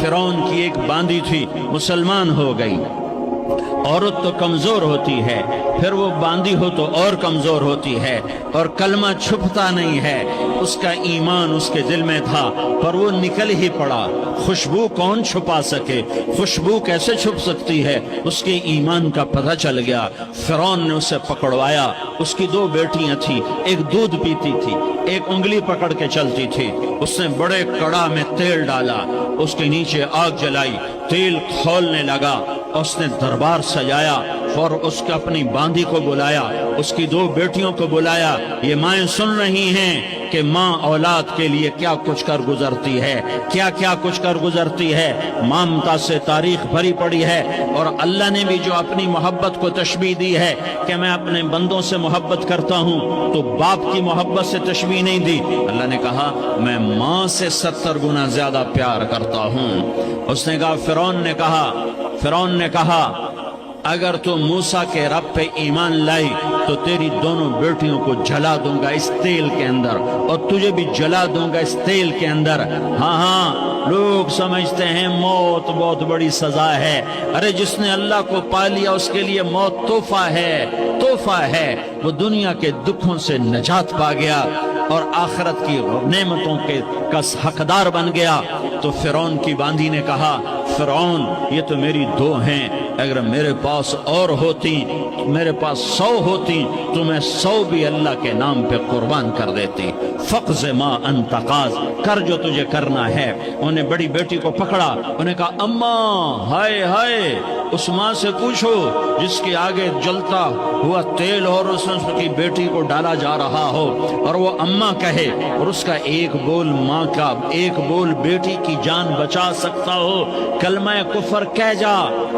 फिरौन की एक बांदी थी, मुसलमान हो गई। औरत तो कमजोर होती है, फिर वो बांदी हो तो और कमजोर होती है, और कलमा छुपता नहीं है। उसका ईमान उसके दिल में था, पर वो निकल ही पड़ा। खुशबू कौन छुपा सके, खुशबू कैसे छुप सकती है, उसके ईमान का पता चल गया। फिरौन ने उसे पकड़वाया। उसकी 2 बेटियां थी, एक दूध पीती थी, एक उंगली पकड़ के चलती थी। उसने बड़े कड़ा में तेल डाला, उसके नीचे आग जलाई, तेल खौलने लगा। उसने दरबार सजाया और उसके अपनी बांदी को बुलाया, उसकी 2 बेटियों को बुलाया। ये माएं सुन रही हैं कि माँ औलाद के लिए क्या कुछ कर गुजरती है, क्या क्या कुछ कर गुजरती है। ममता से तारीख भरी पड़ी है। और अल्लाह ने भी जो अपनी मोहब्बत को तशबीह दी है कि मैं अपने बंदों से मोहब्बत करता हूँ, तो बाप की मोहब्बत से तशबीह नहीं दी। अल्लाह ने कहा मैं माँ से 70 गुना ज्यादा प्यार करता हूँ। उसने कहा, फिरौन ने कहा अगर तू मूसा के रब पे ईमान लाई तो तेरी दोनों बेटियों को जला दूंगा इस तेल के अंदर, और तुझे भी जला दूंगा इस तेल के अंदर। हाँ, लोग समझते हैं मौत बहुत बड़ी सजा है। अरे जिसने अल्लाह को पा लिया उसके लिए मौत तोहफा है। वो दुनिया के दुखों से निजात पा गया और आखिरत की नेमतों के का हकदार बन गया। तो फिरौन की बांदी ने कहा, फिरौन ये तो मेरी 2 हैं, अगर मेरे पास और होती, मेरे पास 100 होती तो मैं 100 भी अल्लाह के नाम पे कुर्बान कर देती। फ़क़्ज़ मा अंतक़ाज़, कर जो तुझे करना है। उन्हें बड़ी बेटी को पकड़ा, उन्हें कहा अम्मा, हाय हाय, उस माँ से पूछो जिसके आगे जलता हुआ तेल और उसकी बेटी को डाला जा रहा हो, और वो अम्मा कहे, और उसका एक बोल माँ का, एक बोल बेटी की जान बचा सकता हो। कलमा कुफर कह जा,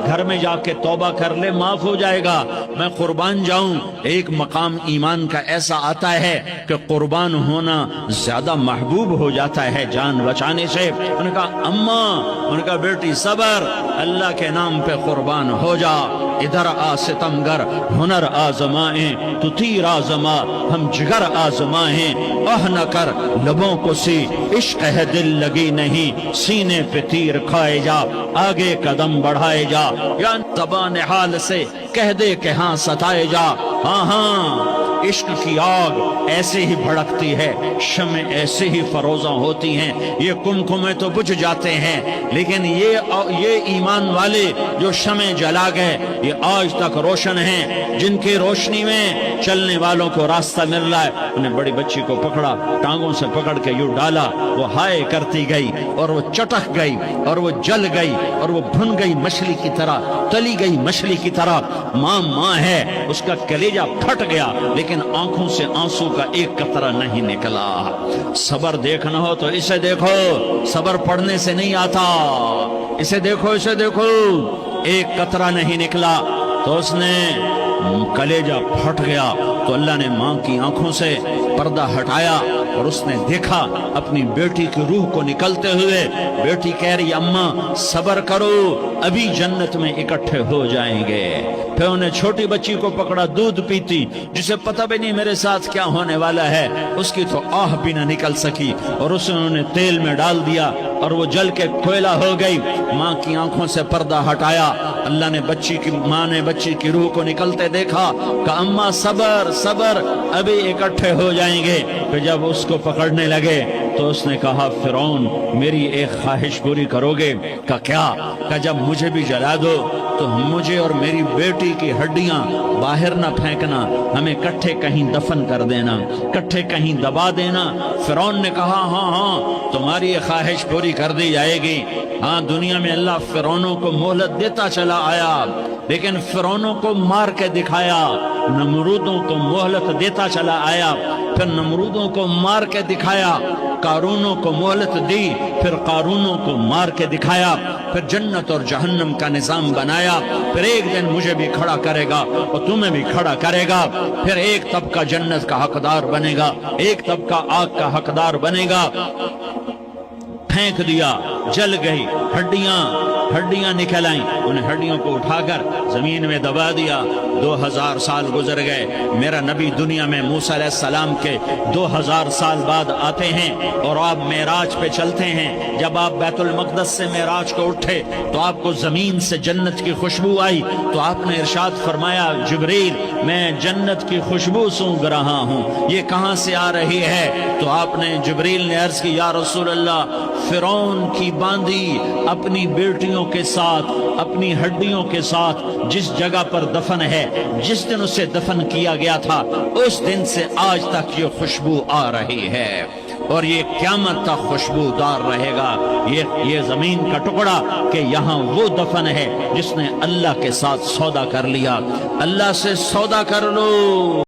घर में जाके तौबा कर ले, माफ हो जाएगा। मैं कुर्बान जाऊं। एक मकाम ईमान का ऐसा आता है कि कुर्बान होना ज्यादा महबूब हो जाता है जान बचाने से। उन्होंने कहा अम्मा, उन्होंने कहा बेटी सबर, अल्लाह के नाम पे कुर्बान हो जा। इधर आ सितमगर, हुनर आजमाए तू तीर आजमा, हम जिगर आजमाए। अह न कर लबों को सी, इश्क है दिल लगी नहीं, सीने पे तीर खाए जा, आगे कदम बढ़ाए जा, या ज़बान हाल से कह दे के हाँ सताए जा। हाँ हाँ, इश्क की आग ऐसे ही भड़कती है, शमे ऐसे ही फरोजा होती हैं। ये कुमकुमे तो बुझ जाते हैं, लेकिन ये ईमान वाले जो शमे जला गए, ये आज तक रोशन हैं, जिनकी रोशनी में चलने वालों को रास्ता मिल रहा है। उन्हें बड़ी बच्ची को पकड़ा, टांगों से पकड़ के यूं डाला, वो हाय करती गई और वो चटक गई और वो जल गई और वो भुन गई मछली की तरह, तली गई मछली की तरह। माँ है, उसका कलेजा फट गया, लेकिन आंखों से आंसू का एक कतरा नहीं निकला। सबर देखना हो तो इसे देखो, सबर पढ़ने से नहीं आता। इसे देखो, एक कतरा नहीं निकला तो उसने कलेजा फट गया। तो अल्लाह ने माँ की आंखों से पर्दा हटाया और उसने देखा अपनी बेटी की रूह को निकलते हुए। बेटी कह रही अम्मा सबर करो, अभी जन्नत में इकट्ठे हो जाएंगे। फिर उन्हें छोटी बच्ची को पकड़ा, दूध पीती, जिसे पता भी नहीं मेरे साथ क्या होने वाला है। उसकी तो आह भी ना निकल सकी और उसे उन्होंने तेल में डाल दिया और वो जल के कोयला हो गई। माँ की आंखों से पर्दा हटाया। अल्लाह ने माँ ने बच्ची की रूह को निकलते देखा, कहा अम्मा सबर सबर, अभी इकट्ठे हो जाएंगे। फिर जब उसको पकड़ने लगे तो उसने कहा फिरौन मेरी एक ख्वाहिश पूरी करोगे? का क्या? का जब मुझे भी जला दो तो मुझे और मेरी बेटी की हड्डियां बाहर ना फेंकना, हमें इकट्ठे कहीं दफन कर देना, इकट्ठे कहीं दबा देना। फिरौन ने कहा हाँ तुम्हारी ये ख्वाहिश पूरी कर दी जाएगी। हाँ, दुनिया में अल्लाह फिरौनों को मोहलत देता चला आया, लेकिन फिरौनों को मार के दिखाया। नमरूदों को मोहलत देता चला आया, फिर नमरूदों को मार के दिखाया। कारूनों को मोहलत दी, फिर कारूनों को मार के दिखाया। फिर जन्नत और जहन्नम का निजाम बनाया। फिर एक दिन मुझे भी खड़ा करेगा और तुम्हें भी खड़ा करेगा। फिर एक तबका जन्नत का हकदार बनेगा, एक तबका आग का हकदार बनेगा। फेंक दिया, जल गई हड्डियां, ہڈیاں نکل آئیں، ان ہڈیوں کو اٹھا کر زمین میں دبا دیا۔ 2000 سال گزر گئے، میرا نبی دنیا میں موسیٰ علیہ السلام کے 2000 سال بعد آتے ہیں اور آپ معراج پہ چلتے ہیں۔ جب آپ بیت المقدس سے معراج کو اٹھے تو آپ کو زمین سے جنت کی خوشبو آئی، تو آپ نے ارشاد فرمایا جبریل میں جنت کی خوشبو سونگ رہا ہوں، یہ کہاں سے آ رہی ہے؟ تو آپ نے جبریل نے عرض کی یا رسول اللہ، فرعون کی باندی اپنی بیٹیوں کے ساتھ، اپنی ہڈیوں کے ساتھ جس جگہ پر دفن ہے، جس دن اسے دفن کیا گیا تھا، اس دن سے آج تک یہ خوشبو آ رہی ہے اور یہ قیامت تک خوشبودار رہے گا۔ یہ زمین کا ٹکڑا کہ یہاں وہ دفن ہے جس نے اللہ کے ساتھ سودا کر لیا۔ اللہ سے سودا کر لو۔